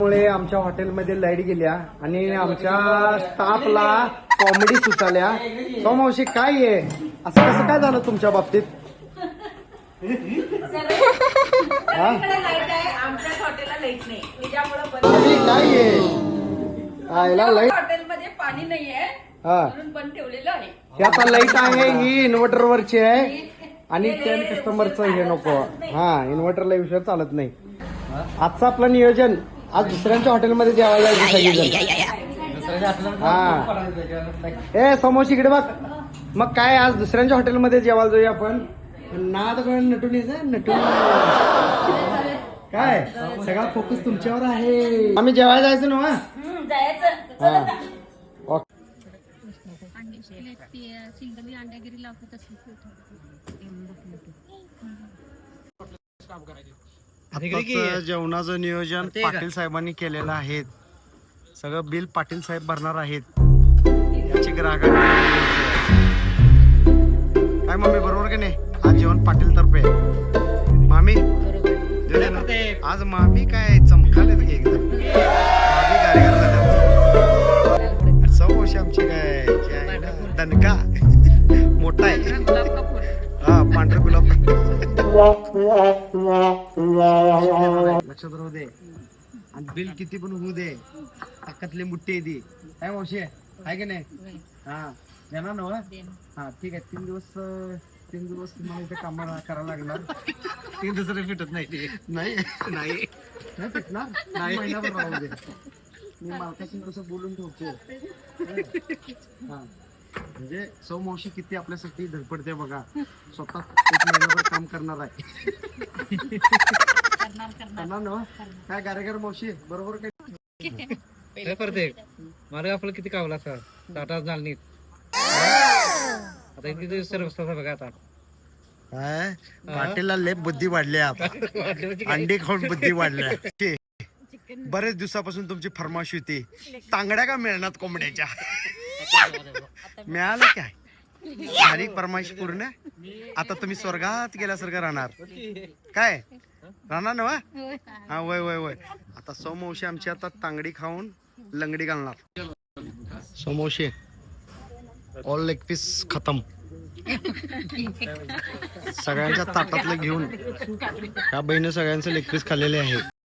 मुळे आमच्या हॉटेलमध्ये लाईट गेल्या आणि आमच्या स्टाफला कॉमेडी सुचाल्या. सोमावशी काय आहे, असं कसं काय झालं तुमच्या बाबतीत? आमच्या हॉटेलला लाईट नाही त्याच्यामुळे काय आहे आयला लाईट हॉटेलमध्ये पाणी नाहीये हा म्हणून बंद ठेवलेलं आहे. हे आता लाईट आहे ही इन्व्हर्टर वरची आहे आणि टेन कस्टमरचं हे नको. हा इन्व्हर्टरला विषय चालत नाही. आजचं आपलं नियोजन आज दुसऱ्यांच्या हॉटेलमध्ये जेवायला जायचं सगळेजण. हा ए समोशी इकडे बघ. मग काय आज दुसऱ्यांच्या हॉटेलमध्ये जेवायला जाऊया आपण. नाद नटून यायचं नटून काय सगळा फोकस तुमच्यावर आहे. आम्ही जेवायला जायचं ना सिंगल अंड्यागिरी लावतो तसं जेवणाचं नियोजन पाटील साहेबांनी केलेलं आहे. सगळं बिल पाटील साहेब भरणार आहेत. याची ग्राहक काय मम्मी बरोबर की नाही. आज जेवण पाटील तर्फे मामी आज मामी काय चमकालेत की एकदम मामी कारीगर झाल्या. सौशी आमची काय दणका मोठा आहे. हा पांढरे गुलाब लक्षात राहू दे. आणि बिल किती पण होऊ दे ताकदली मुठ्ठी ती काय मावशी आहे की नाही. हा देणार ना. हा ठीक आहे. 3 दिवस तुम्हाला इथे कामाला करायला लागणार. 3 दिवस फिटत नाही. नाही नाही फिटणार नाही. महिनाभर राहू दे. मी मालकाशी कसं बोलून ठेवतो. हा म्हणजे सौ मावशी किती आपल्यासाठी धडपडते बघा. स्वतः 1 महिनाभर काम करणार आहे. करणार ना काय कार्यकर मावशी बरोबर काय प्रत्येक मला आपलं किती कावला सर टाटा झाली आता किती सर्व बघा आता काय पाटीलला लय बुद्धी वाढली आता. अंडी खाऊन बुद्धी वाढल्या. बरेच दिवसापासून तुमची फरमाश होती तांगड्या का मिळणार कोंबड्याच्या. मिळालं काय झाली फरमाईश पूर्ण. आता तुम्ही स्वर्गात गेल्यासारखं राहणार काय राहणार ना. हा वय वय वय. आता सोमवशी आमची आता तांगडी खाऊन लंगडी घालणार. सोमवशी ऑल लेग पीस खतम. सगळ्यांच्या ताटातलं घेऊन ह्या बहिणी सगळ्यांचं लेग पीस खाल्लेले आहे.